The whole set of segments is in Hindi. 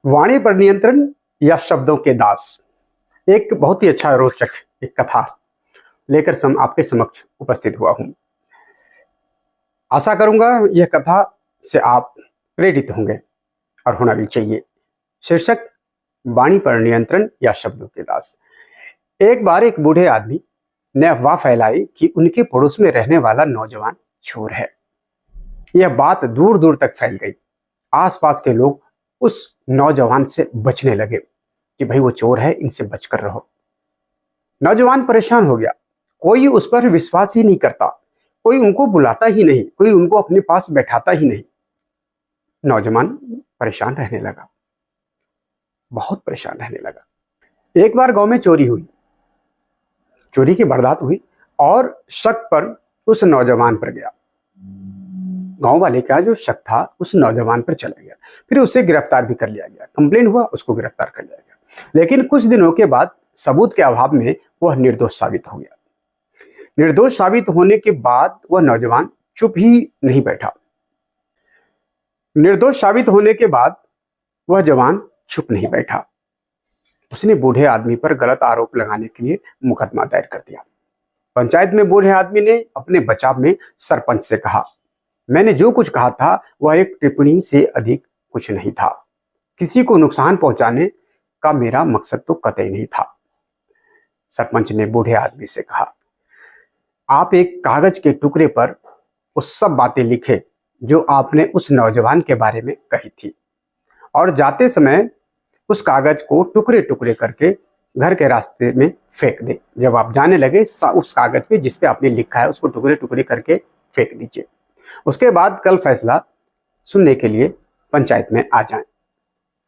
वाणी पर नियंत्रण या शब्दों के दास। एक बहुत ही अच्छा रोचक एक कथा लेकर आपके समक्ष उपस्थित हुआ हूं। आशा करूंगा यह कथा से आप प्रेरित होंगे और होना भी चाहिए। शीर्षक, वाणी पर नियंत्रण या शब्दों के दास। एक बार एक बूढ़े आदमी ने अफवाह फैलाई कि उनके पड़ोस में रहने वाला नौजवान चोर है। यह बात दूर दूर तक फैल गई। आसपास के लोग उस नौजवान से बचने लगे कि भाई वो चोर है, इनसे बचकर रहो। नौजवान परेशान हो गया। कोई उस पर विश्वास ही नहीं करता, कोई उनको बुलाता ही नहीं, कोई उनको अपने पास बैठाता ही नहीं। नौजवान परेशान रहने लगा, बहुत परेशान रहने लगा। एक बार गांव में चोरी हुई, चोरी की वारदात हुई और शक पर उस नौजवान पर गया। गांव वाले का जो शक था उस नौजवान पर चला गया। फिर उसे गिरफ्तार भी कर लिया गया। कंप्लेन हुआ, उसको गिरफ्तार कर लिया गया। लेकिन कुछ दिनों के बाद सबूत के अभाव में वह निर्दोष साबित हो गया। निर्दोष साबित होने के बाद वह नौजवान चुप ही नहीं बैठा। निर्दोष साबित होने के बाद वह जवान चुप नहीं बैठा। उसने बूढ़े आदमी पर गलत आरोप लगाने के लिए मुकदमा दायर कर दिया। पंचायत में बूढ़े आदमी ने अपने बचाव में सरपंच से कहा, मैंने जो कुछ कहा था वह एक टिप्पणी से अधिक कुछ नहीं था। किसी को नुकसान पहुंचाने का मेरा मकसद तो कतई नहीं था। सरपंच ने बूढ़े आदमी से कहा, आप एक कागज के टुकड़े पर वो सब बातें लिखे जो आपने उस नौजवान के बारे में कही थी, और जाते समय उस कागज को टुकड़े टुकड़े करके घर के रास्ते में फेंक दे। जब आप जाने लगे उस कागज पे जिस पे आपने लिखा है उसको टुकड़े टुकड़े करके फेंक दीजिए। उसके बाद कल फैसला सुनने के लिए पंचायत में आ जाएं।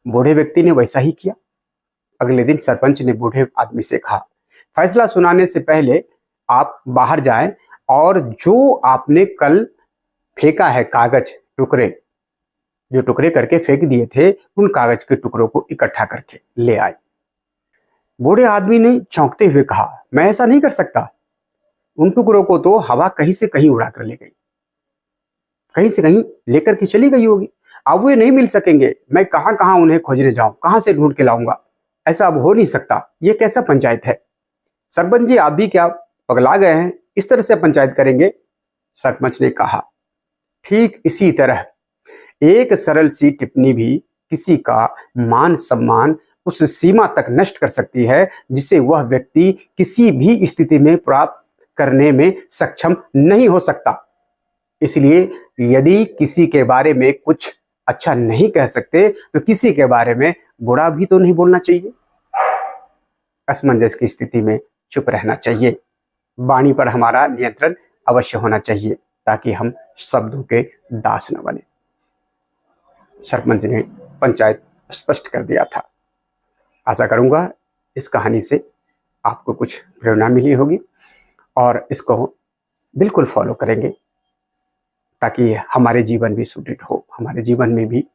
बूढ़े व्यक्ति ने वैसा ही किया। अगले दिन सरपंच ने बूढ़े आदमी से कहा, फैसला सुनाने से पहले आप बाहर जाएं और जो आपने कल फेंका है कागज टुकड़े, जो टुकड़े करके फेंक दिए थे, उन कागज के टुकड़ों को इकट्ठा करके ले आए। बूढ़े आदमी ने चौंकते हुए कहा, मैं ऐसा नहीं कर सकता। उन टुकड़ों को तो हवा कहीं से कहीं उड़ा कर ले गई, कहीं से कहीं लेकर के चली गई होगी। अब वो नहीं मिल सकेंगे। मैं कहां कहां उन्हें खोजने जाऊं, कहां से ढूंढ के लाऊंगा। ऐसा अब हो नहीं सकता। ये कैसा पंचायत है? सरपंच जी, आप भी क्या पगला गए हैं? इस तरह से पंचायत करेंगे? सरपंच ने कहा, ठीक इसी तरह एक सरल सी टिप्पणी भी किसी का मान सम्मान उस सीमा तक नष्ट कर सकती है जिसे वह व्यक्ति किसी भी स्थिति में प्राप्त करने में सक्षम नहीं हो सकता। इसलिए यदि किसी के बारे में कुछ अच्छा नहीं कह सकते तो किसी के बारे में बुरा भी तो नहीं बोलना चाहिए। असमंजस की स्थिति में चुप रहना चाहिए। वाणी पर हमारा नियंत्रण अवश्य होना चाहिए ताकि हम शब्दों के दास न बने। सरपंच ने पंचायत स्पष्ट कर दिया था। आशा करूंगा इस कहानी से आपको कुछ प्रेरणा मिली होगी और इसको बिल्कुल फॉलो करेंगे ताकि हमारे जीवन भी सुदृढ़ हो, हमारे जीवन में भी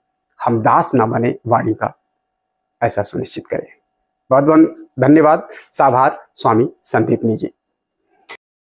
हम दास ना बने वाणी का, ऐसा सुनिश्चित करें। बहुत बहुत धन्यवाद। साभार स्वामी संदीपनी जी।